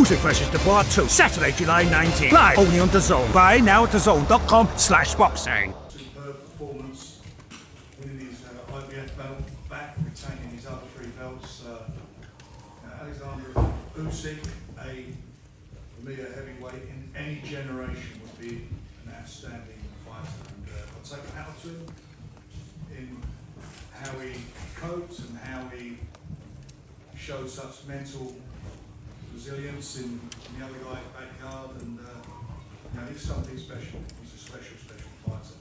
Usyk versus Dubois 2, Saturday, July 19th. Live only on DAZN. Buy now at DAZN.com/boxing. Superb performance, winning his IBF belt back, retaining his other 3 belts. Oleksandr Usyk, for me, a heavyweight in any generation would be an outstanding fighter. And I'll take a hat to him in how he copes and how he shows such mental resilience in the other guy's backyard, and he's something special. He's a special fighter.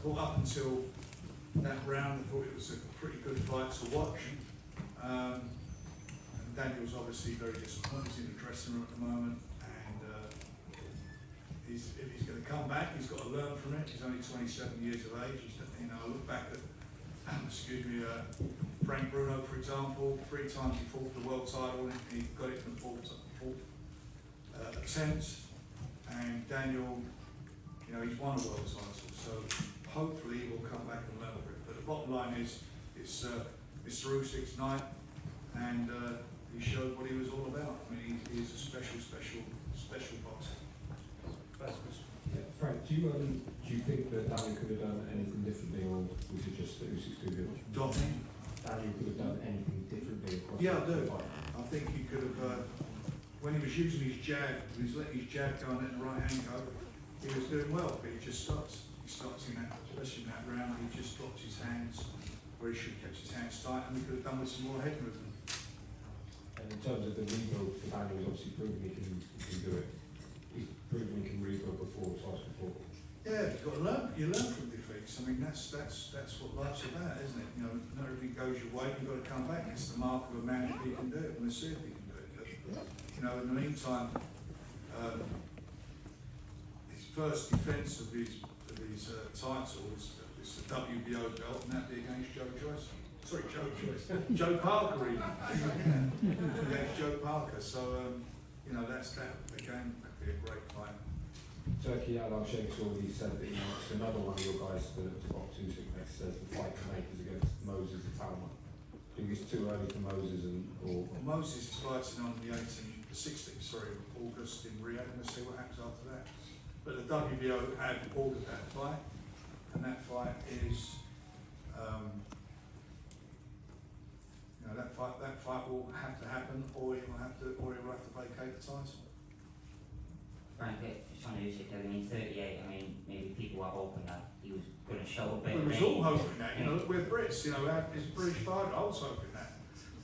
Well, up until that round, I thought it was a pretty good fight to watch. And Daniel's obviously very disappointed. He's in the dressing room at the moment, and if he's going to come back, he's got to learn from it. He's only 27 years of age. I look back at Frank Bruno, for example. 3 times he fought for the world title, and he got it in the fourth attempt. And Daniel, he's won a world title, so hopefully he will come back and learn from it. But the bottom line is, it's Mr. Usyk's night, and he showed what he was all about. I mean, he's a special boxer. Frank, do you think that Daniel could have done anything differently, or was it just that Usyk's too good? Daniel could have done anything differently across Yeah, I do. the fight? I think he could have, when he was using his jab, he was letting his jab go and letting the right hand go, he was doing well, but he just stops. He stops in that, especially in that round, he just drops his hands where he should have kept his hands tight, and he could have done with some more head movement. And in terms of the rebuild, Daniel has obviously proven he can do it. He's proven he can rebuild twice before. Yeah, you've got to learn. You learn from defeats. I mean, that's what life's about, isn't it? Not everything goes your way. You've got to come back. It's the mark of a man if he can do it. We'll see if he can do it. But, in the meantime, his first defence of his title is the WBO belt, and that'd be against Joe Parker even. Against Joe Parker. So that's that. Again, that'd be a great fight. Turkey Al-Sheikh's already said that it's another one of your guys to box Usyk next. Says the fight to make is against Moses Italma. I think it's too early for Moses or Moses is fighting on the 16th of August in Rio. We'll see what happens after that. But the WBO have ordered that fight, and that fight is that fight will have to happen, or he will have to vacate the title. Frank, just on Usyk, I mean, 38, maybe people were hoping that he was going to show a bit. We was all hoping that, we're Brits, as a British fighter, I was hoping that.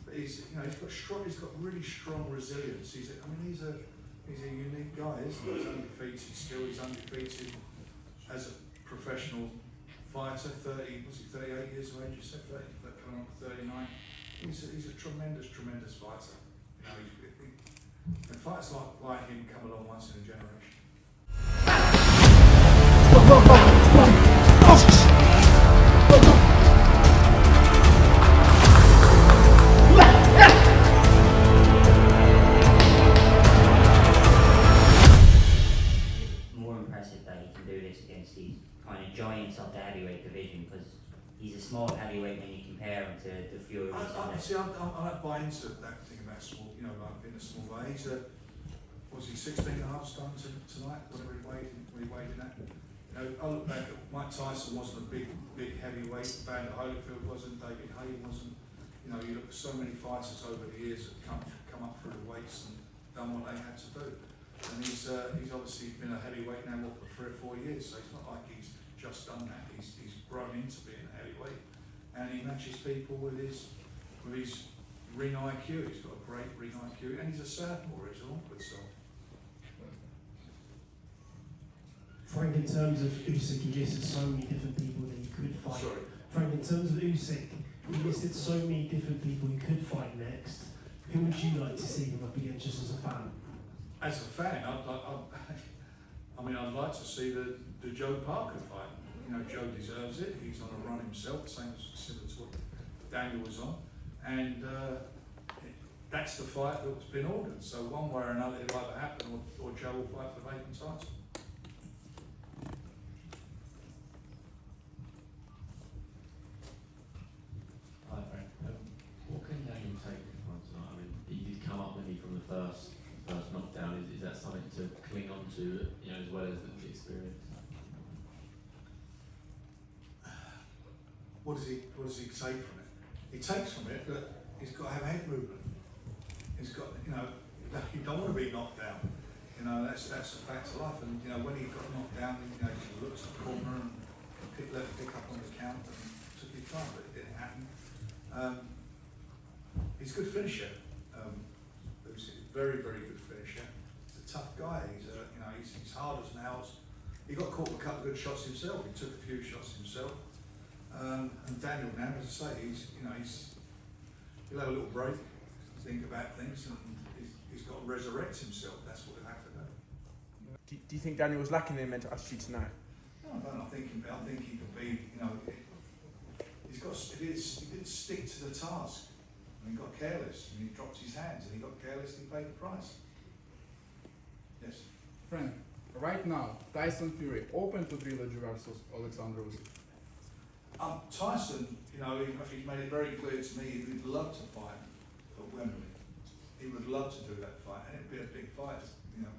But he's got really strong resilience. He's a unique guy, isn't he? He's undefeated still, he's undefeated as a professional fighter, 38 years of age, you said, coming on 39. He's a tremendous fighter. And fights like him come along once in a generation. More impressive that he can do this against these kind of giants of the heavyweight division, because he's a small heavyweight when you compare him to the Furies. I don't buy into that thing about small, like being a small guy. He's was he 16 and a half stone tonight, whatever he weighed in that. I look back at Mike Tyson wasn't a big heavyweight, Van Holyfield wasn't, David Haye wasn't. You look at so many fighters over the years that come up through the weights and done what they had to do. And he's obviously been a heavyweight now for 3 or 4 years, so it's not like he's just done that. He's grown into being a heavyweight, and he matches people with his ring IQ. He's got a great ring IQ, and he's a southpaw. He's an awkward soul. Frank, in terms of Usyk, he listed so many different people that he could fight. Sorry. Frank, in terms of Usyk, he listed so many different people he could fight next. Who would you like to see him up against, just as a fan? As a fan, I'd like to see the Joe Parker fight. Joe deserves it. He's on a run himself, similar to what Daniel was on, and that's the fight that's been ordered. So one way or another, it'll either happen, or Joe will fight for the vacant title. Hi Frank. What can Daniel take from tonight? He did come up with me from the first knockdown. that's something to cling on to, you know, as well as the experience. What does he take from it? He takes from it that he's got to have head movement. He's got, you know, you don't want to be knocked down. You know, that's a fact of life. And you know, when he got knocked down, you know, he looked at the corner and let him pick up on his count and took his time, but it didn't happen. He's a good finisher. Usyk, very, very good finisher. He's a tough guy. He's you know, he's hard as nails. He got caught with a couple of good shots himself. He took a few shots himself. And Daniel now, as I say, he'll have a little break, think about things, and he's got to resurrect himself. That's what he'll have to do. Do you think Daniel was lacking in mental attitude tonight? No, I don't. I think he could be. You know, he didn't stick to the task, and he got careless, and he dropped his hands, and he got careless, and he paid the price. Yes. Friend, right now, Tyson Fury open to trilogy versus Oleksandr Usyk. Tyson, you know, he's made it very clear to me he'd love to fight at Wembley. He would love to do that fight, and it'd be a big fight. You know,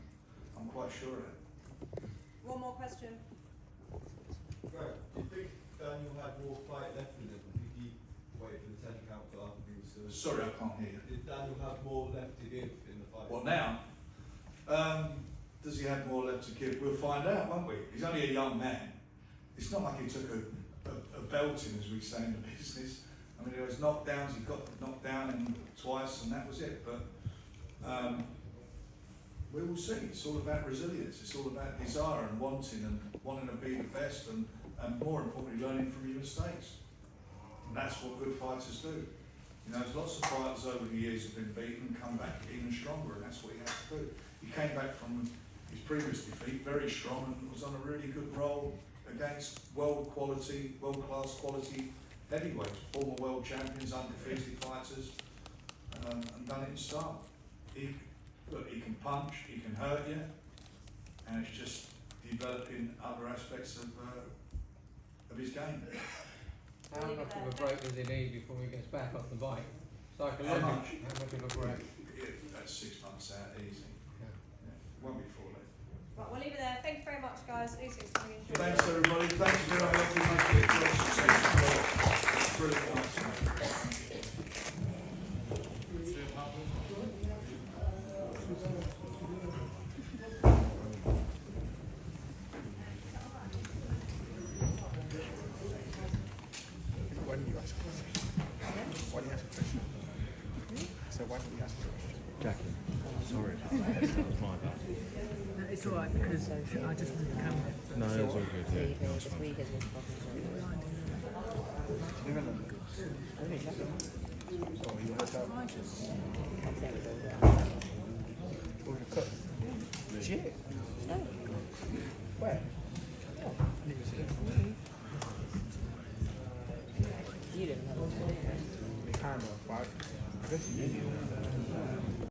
I'm quite sure of it. One more question. Right. Do you think Daniel had more fight left in him? Did he wait for the 10 count after he was... Sorry, I can't hear you. Did Daniel have more left to give in the fight? Well, now, does he have more left to give? We'll find out, won't we? He's only a young man. It's not like he took a belting, as we say in the business. I mean, there was knockdowns. He got knocked down twice, and that was it. But we will see. It's all about resilience. It's all about desire and wanting to be the best, and more importantly, learning from your mistakes. And that's what good fighters do. You know, there's lots of fighters over the years who've been beaten and come back even stronger, and that's what he has to do. He came back from his previous defeat very strong and was on a really good roll against world-class quality heavyweights, former world champions, undefeated fighters, and done it in style. He can punch, he can hurt you, and it's just developing other aspects of his game. How much of a break does he need before he gets back off the bike? How much? How much of a break? That's 6 months out, easy. Yeah. Won't be before then. Right, we'll leave it there. Thank you very much, guys. Usyk's coming in. Thanks everybody. Thank you for helping make it a success. It's brilliant night. Why don't you ask a question? Why don't you ask a question? So why don't you ask a question? Jackie, sorry about that. That was my bad. It's alright because I just didn't come. No, it's all good. Yeah. Nice one. Oh, you want to start? Or you cook? Shit. Where? You didn't have Kind of, right? I guess you did.